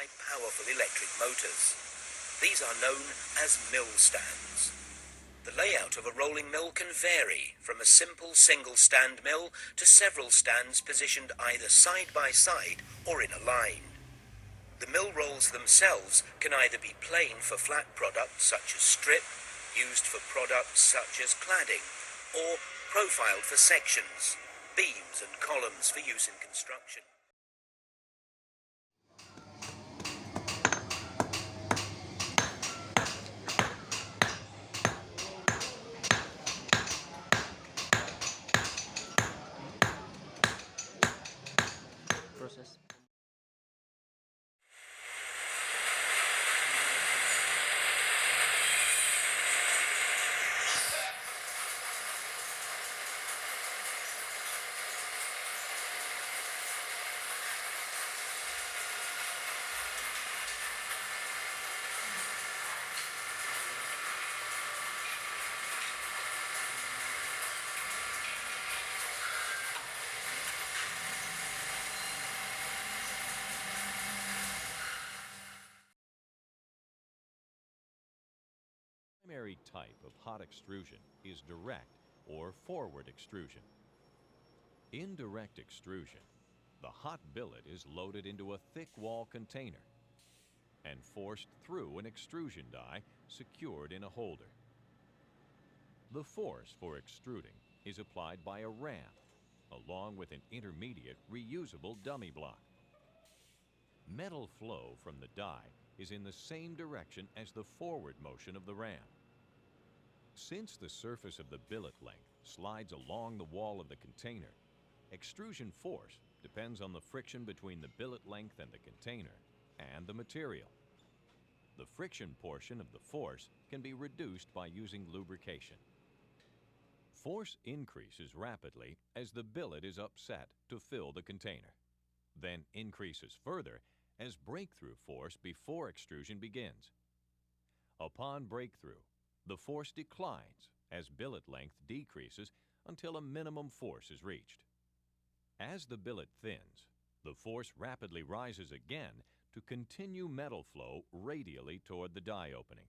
by powerful electric motors. These are known as mill stands. The layout of a rolling mill can vary from a simple single-stand mill to several stands positioned either side by side or in a line. The mill rolls themselves can either be plain for flat products such as strip, used for products such as cladding, or profiled for sections, beams and columns for use in construction. Process. The primary type of hot extrusion is direct or forward extrusion. In direct extrusion, the hot billet is loaded into a thick wall container and forced through an extrusion die secured in a holder. The force for extruding is applied by a ramp along with an intermediate reusable dummy block. Metal flow from the die is in the same direction as the forward motion of the ramp. Since the surface of the billet length slides along the wall of the container, extrusion force depends on the friction between the billet length and the container and the material. The friction portion of the force can be reduced by using lubrication. Force increases rapidly as the billet is upset to fill the container, then increases further as breakthrough force before extrusion begins. Upon breakthrough, the force declines as billet length decreases until a minimum force is reached. As the billet thins, the force rapidly rises again to continue metal flow radially toward the die opening.